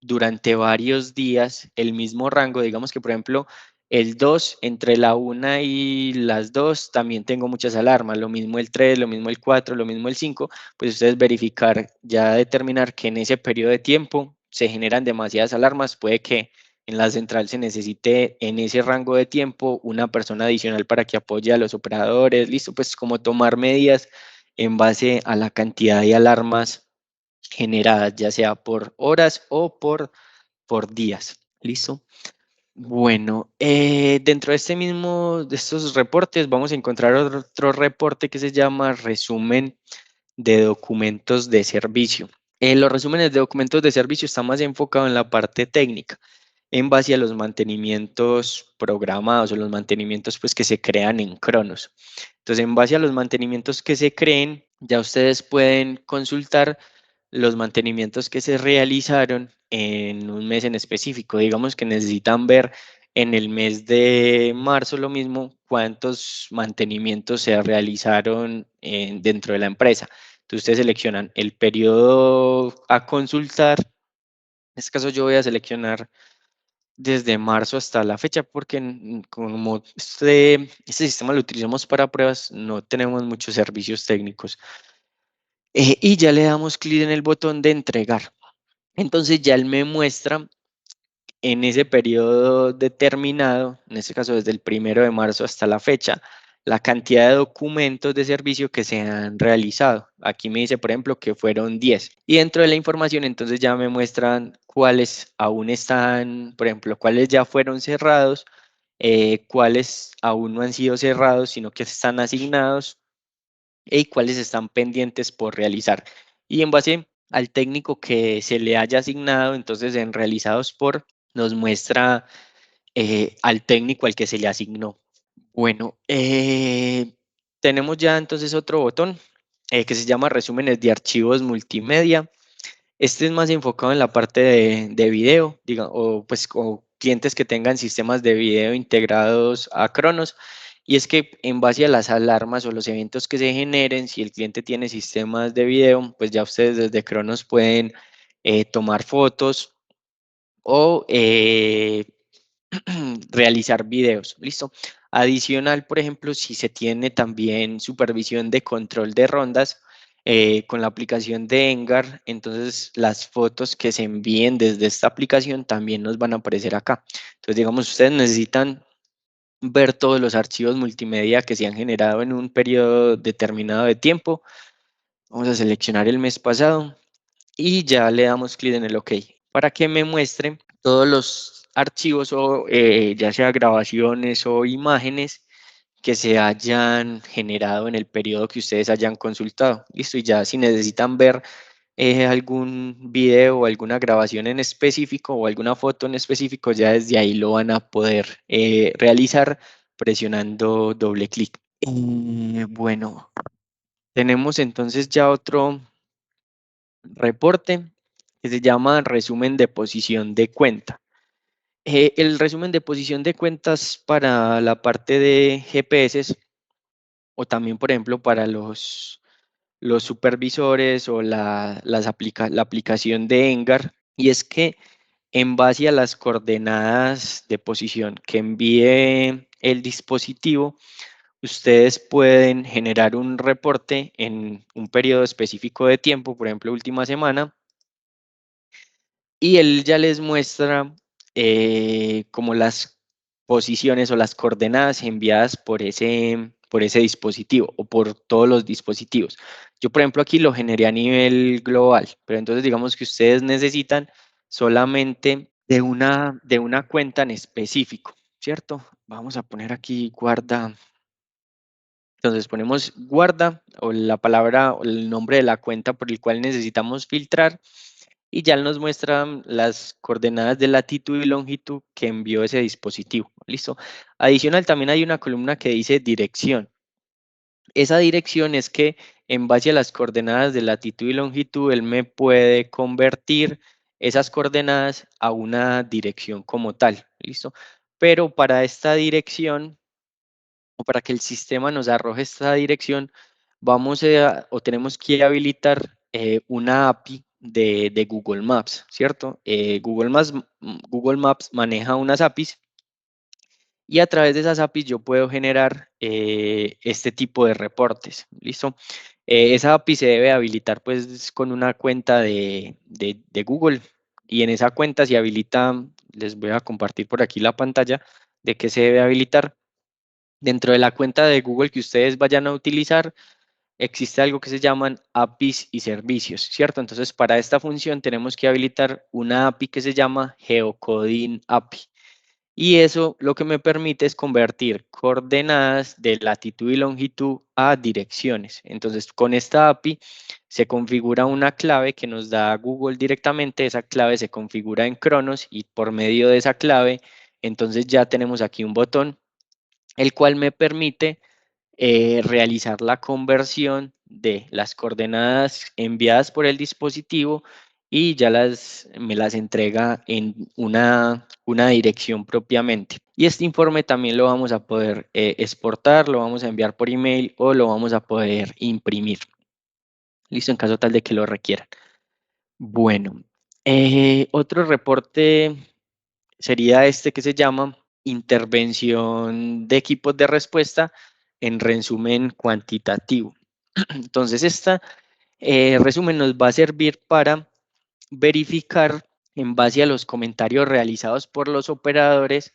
durante varios días el mismo rango, digamos que por ejemplo el 2 entre la 1 y las 2 también tengo muchas alarmas, lo mismo el 3, lo mismo el 4, lo mismo el 5, pues ustedes verificar, ya determinar que en ese periodo de tiempo se generan demasiadas alarmas, puede que en la central se necesite en ese rango de tiempo una persona adicional para que apoye a los operadores, listo, pues como tomar medidas en base a la cantidad de alarmas generadas, ya sea por horas o por días. ¿Listo? Bueno, dentro de de estos reportes vamos a encontrar otro reporte que se llama resumen de documentos de servicio. Los resúmenes de documentos de servicio están más enfocados en la parte técnica, en base a los mantenimientos programados o los mantenimientos pues, que se crean en Cronos. Entonces, en base a los mantenimientos que se creen, ya ustedes pueden consultar los mantenimientos que se realizaron en un mes en específico. Digamos que necesitan ver en el mes de marzo lo mismo, cuántos mantenimientos se realizaron dentro de la empresa. Entonces ustedes seleccionan el periodo a consultar. En este caso yo voy a seleccionar desde marzo hasta la fecha porque como este sistema lo utilizamos para pruebas, no tenemos muchos servicios técnicos. Y ya le damos clic en el botón de entregar. Entonces ya él me muestra en ese periodo determinado, en este caso desde el 1 de marzo hasta la fecha, la cantidad de documentos de servicio que se han realizado. Aquí me dice, por ejemplo, que fueron 10. Y dentro de la información, entonces ya me muestran cuáles aún están, por ejemplo, cuáles ya fueron cerrados, cuáles aún no han sido cerrados, sino que están asignados y cuáles están pendientes por realizar. Y en base al técnico que se le haya asignado, entonces en realizados por, nos muestra al técnico al que se le asignó. Bueno, tenemos ya entonces otro botón que se llama resúmenes de archivos multimedia. Este es más enfocado en la parte de video, o pues o clientes que tengan sistemas de video integrados a Cronos. Y es que en base a las alarmas o los eventos que se generen, si el cliente tiene sistemas de video, pues ya ustedes desde Cronos pueden tomar fotos o realizar videos. ¿Listo? Adicional, por ejemplo, si se tiene también supervisión de control de rondas con la aplicación de Engar, entonces las fotos que se envíen desde esta aplicación también nos van a aparecer acá. Entonces, digamos, ustedes necesitan ver todos los archivos multimedia que se han generado en un periodo determinado de tiempo. Vamos a seleccionar el mes pasado y ya le damos clic en el OK para que me muestre todos los archivos o ya sea grabaciones o imágenes que se hayan generado en el periodo que ustedes hayan consultado. Listo, y ya si necesitan ver algún video o alguna grabación en específico o alguna foto en específico, ya desde ahí lo van a poder realizar presionando doble clic. Bueno, tenemos entonces ya otro reporte que se llama resumen de posición de cuenta. El resumen de posición de cuentas para la parte de GPS o también, por ejemplo, para los supervisores o la aplicación de Engar. Y es que en base a las coordenadas de posición que envíe el dispositivo, ustedes pueden generar un reporte en un periodo específico de tiempo, por ejemplo, última semana, y él ya les muestra como las posiciones o las coordenadas enviadas por ese dispositivo o por todos los dispositivos. Yo, por ejemplo, aquí lo generé a nivel global, pero entonces digamos que ustedes necesitan solamente de una cuenta en específico, ¿cierto? Vamos a poner aquí guarda. Entonces ponemos guarda o la palabra o el nombre de la cuenta por el cual necesitamos filtrar y ya nos muestran las coordenadas de latitud y longitud que envió ese dispositivo. ¿Listo? Adicional, también hay una columna que dice dirección. Esa dirección es que en base a las coordenadas de latitud y longitud, él me puede convertir esas coordenadas a una dirección como tal. ¿Listo? Pero para esta dirección o para que el sistema nos arroje esta dirección, vamos a, o tenemos que habilitar una API de Google Maps, ¿cierto? Google Maps maneja unas APIs y a través de esas APIs yo puedo generar este tipo de reportes, ¿listo? Esa API se debe habilitar pues con una cuenta de Google y en esa cuenta se habilita, les voy a compartir por aquí la pantalla de que se debe habilitar. Dentro de la cuenta de Google que ustedes vayan a utilizar, existe algo que se llaman APIs y servicios, ¿cierto? Entonces, para esta función tenemos que habilitar una API que se llama Geocoding API. Y eso lo que me permite es convertir coordenadas de latitud y longitud a direcciones. Entonces, con esta API se configura una clave que nos da Google directamente. Esa clave se configura en Cronos y por medio de esa clave, entonces ya tenemos aquí un botón el cual me permite realizar la conversión de las coordenadas enviadas por el dispositivo y ya me las entrega en una dirección propiamente. Y este informe también lo vamos a poder exportar, lo vamos a enviar por email o lo vamos a poder imprimir. Listo, en caso tal de que lo requieran. Bueno, otro reporte sería este que se llama intervención de equipos de respuesta en resumen cuantitativo. Entonces, esta resumen nos va a servir para verificar en base a los comentarios realizados por los operadores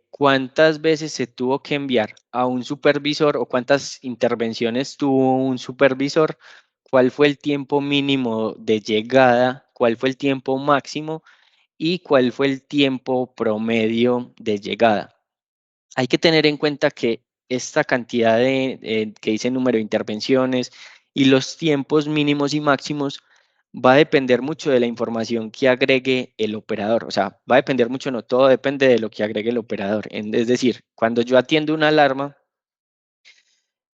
cuántas veces se tuvo que enviar a un supervisor o cuántas intervenciones tuvo un supervisor, cuál fue el tiempo mínimo de llegada, cuál fue el tiempo máximo y cuál fue el tiempo promedio de llegada. Hay que tener en cuenta que esta cantidad que dice número de intervenciones y los tiempos mínimos y máximos va a depender mucho de la información que agregue el operador. O sea, va a depender mucho, no todo depende de lo que agregue el operador. Es decir, cuando yo atiendo una alarma,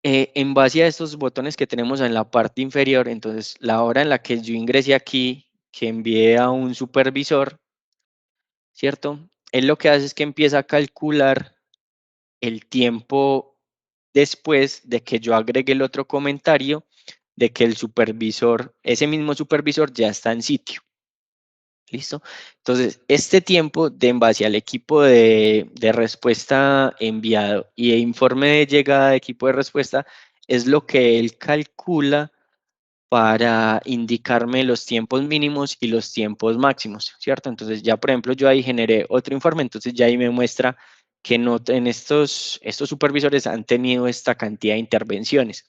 en base a estos botones que tenemos en la parte inferior, entonces la hora en la que yo ingresé aquí, que envié a un supervisor, ¿cierto? Él lo que hace es que empieza a calcular el tiempo después de que yo agregue el otro comentario de que el supervisor, ese mismo supervisor ya está en sitio. ¿Listo? Entonces, este tiempo de en base al equipo de respuesta enviado y informe de llegada de equipo de respuesta es lo que él calcula para indicarme los tiempos mínimos y los tiempos máximos, ¿cierto? Entonces ya, por ejemplo, yo ahí generé otro informe, entonces ya ahí me muestra que no, en estos supervisores han tenido esta cantidad de intervenciones.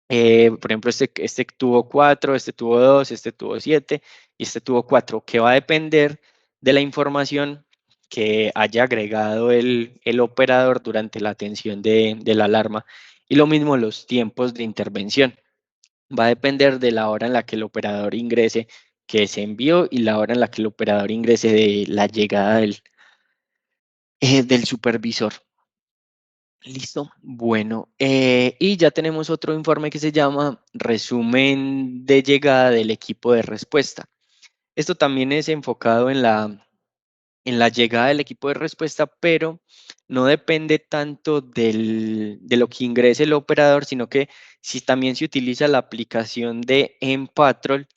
Por ejemplo, este tuvo 4, este tuvo 2, este tuvo 7 y este tuvo 4, que va a depender de la información que haya agregado el operador durante la atención de la alarma. Y lo mismo los tiempos de intervención. Va a depender de la hora en la que el operador ingrese que se envió y la hora en la que el operador ingrese de la llegada del supervisor. Listo. Bueno, y ya tenemos otro informe que se llama resumen de llegada del equipo de respuesta. Esto también es enfocado en la llegada del equipo de respuesta, pero no depende tanto de lo que ingrese el operador, sino que si también se utiliza la aplicación de Enpatrol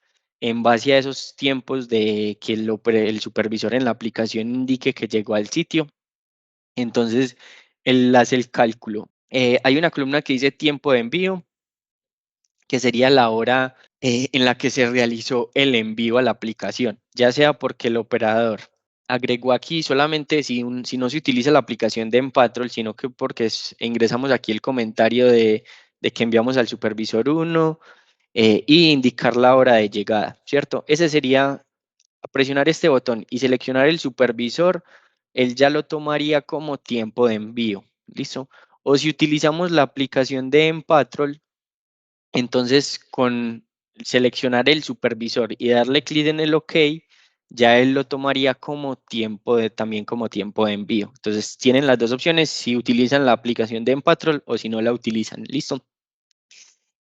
en base a esos tiempos de que el supervisor en la aplicación indique que llegó al sitio, entonces él hace el cálculo. Hay una columna que dice tiempo de envío, que sería la hora en la que se realizó el envío a la aplicación, ya sea porque el operador agregó aquí solamente si no se utiliza la aplicación de Enpatrol, sino que porque ingresamos aquí el comentario de que enviamos al supervisor 1 y indicar la hora de llegada, ¿cierto? Ese sería presionar este botón y seleccionar el supervisor, él ya lo tomaría como tiempo de envío, ¿listo? O si utilizamos la aplicación de Enpatrol, entonces con seleccionar el supervisor y darle clic en el OK, ya él lo tomaría como también como tiempo de envío. Entonces tienen las dos opciones si utilizan la aplicación de Enpatrol o si no la utilizan, ¿listo?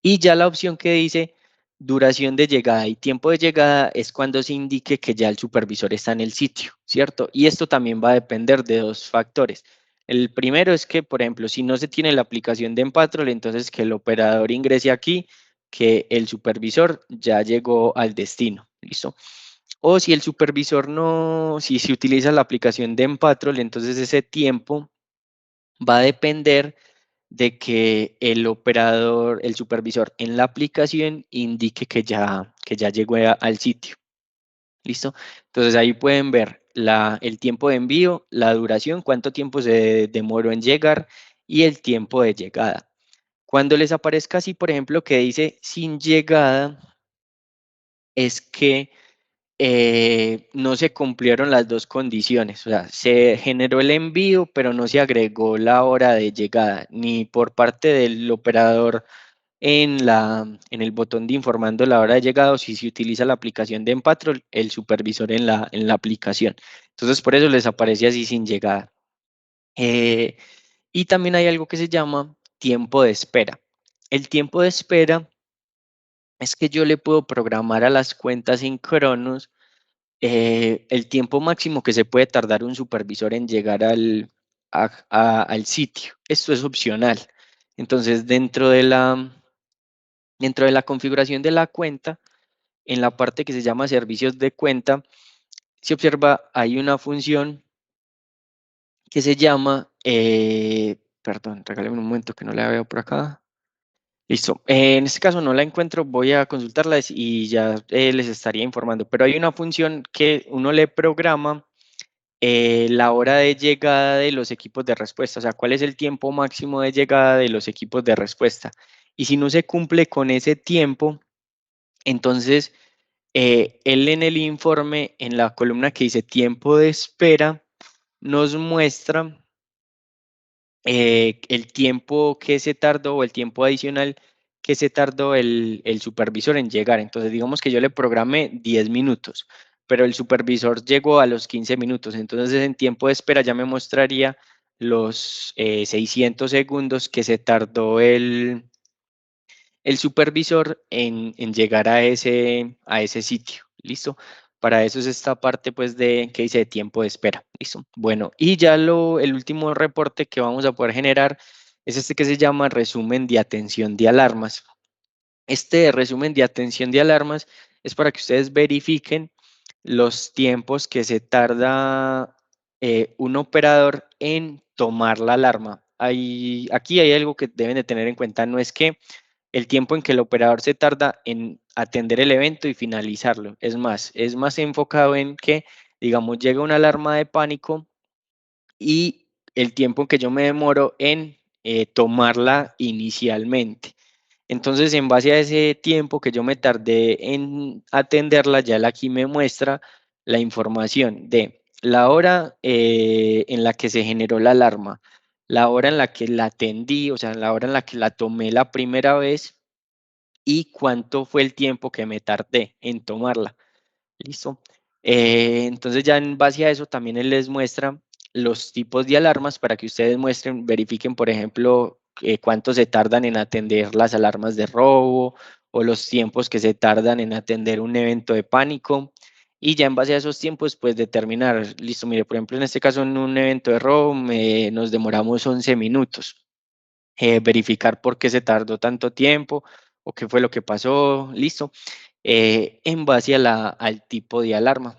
Y ya la opción que dice duración de llegada y tiempo de llegada es cuando se indique que ya el supervisor está en el sitio, ¿cierto? Y esto también va a depender de dos factores. El primero es que, por ejemplo, si no se tiene la aplicación de Empatrol, entonces que el operador ingrese aquí, que el supervisor ya llegó al destino, ¿listo? O si el supervisor no, si se utiliza la aplicación de Empatrol, entonces ese tiempo va a depender de que el operador, el supervisor en la aplicación indique que ya llegó al sitio. ¿Listo? Entonces ahí pueden ver el tiempo de envío, la duración, cuánto tiempo se demoró en llegar y el tiempo de llegada. Cuando les aparezca así, por ejemplo, que dice sin llegada, es que no se cumplieron las dos condiciones. O sea, se generó el envío, pero no se agregó la hora de llegada, ni por parte del operador en el botón de informando la hora de llegada, o si se utiliza la aplicación de Empatrol, el supervisor en la aplicación. Entonces, por eso les aparece así sin llegada. Y también hay algo que se llama tiempo de espera. El tiempo de espera es que yo le puedo programar a las cuentas en Cronos el tiempo máximo que se puede tardar un supervisor en llegar al sitio. Esto es opcional. Entonces, dentro de la configuración de la cuenta, en la parte que se llama servicios de cuenta, se observa, hay una función que se llama, perdón, regálame un momento que no la veo por acá. Listo. En este caso no la encuentro, voy a consultarla y ya les estaría informando. Pero hay una función que uno le programa la hora de llegada de los equipos de respuesta, o sea, cuál es el tiempo máximo de llegada de los equipos de respuesta. Y si no se cumple con ese tiempo, entonces él en el informe, en la columna que dice tiempo de espera, nos muestra el tiempo que se tardó o el tiempo adicional que se tardó el supervisor en llegar. Entonces, digamos que yo le programé 10 minutos, pero el supervisor llegó a los 15 minutos. Entonces, en tiempo de espera ya me mostraría los 600 segundos que se tardó el supervisor en llegar a ese sitio. ¿Listo? Para eso es esta parte pues de que dice de tiempo de espera. Listo. Bueno, y ya el último reporte que vamos a poder generar es este que se llama resumen de atención de alarmas. Este resumen de atención de alarmas es para que ustedes verifiquen los tiempos que se tarda un operador en tomar la alarma. Aquí hay algo que deben de tener en cuenta, no es que el tiempo en que el operador se tarda en atender el evento y finalizarlo. Es más enfocado en que, digamos, llega una alarma de pánico y el tiempo en que yo me demoro en tomarla inicialmente. Entonces, en base a ese tiempo que yo me tardé en atenderla, ya él aquí me muestra la información de la hora en la que se generó la alarma, la hora en la que la atendí, o sea, la hora en la que la tomé la primera vez y cuánto fue el tiempo que me tardé en tomarla. ¿Listo? Entonces ya en base a eso también él les muestra los tipos de alarmas para que ustedes muestren, verifiquen, por ejemplo, cuánto se tardan en atender las alarmas de robo o los tiempos que se tardan en atender un evento de pánico. Y ya en base a esos tiempos, pues determinar, listo, mire, por ejemplo, en este caso en un evento de robo nos demoramos 11 minutos. Verificar por qué se tardó tanto tiempo o qué fue lo que pasó, listo, en base a al tipo de alarma.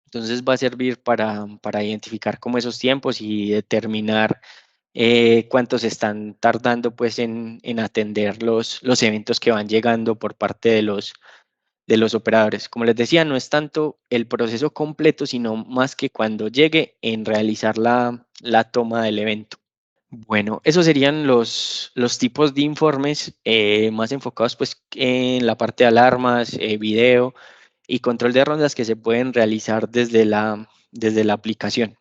Entonces va a servir para identificar como esos tiempos y determinar cuántos están tardando pues en atender los eventos que van llegando por parte de los operadores. Como les decía, no es tanto el proceso completo, sino más que cuando llegue en realizar la toma del evento. Bueno, esos serían los tipos de informes más enfocados pues en la parte de alarmas, video y control de rondas que se pueden realizar desde la aplicación.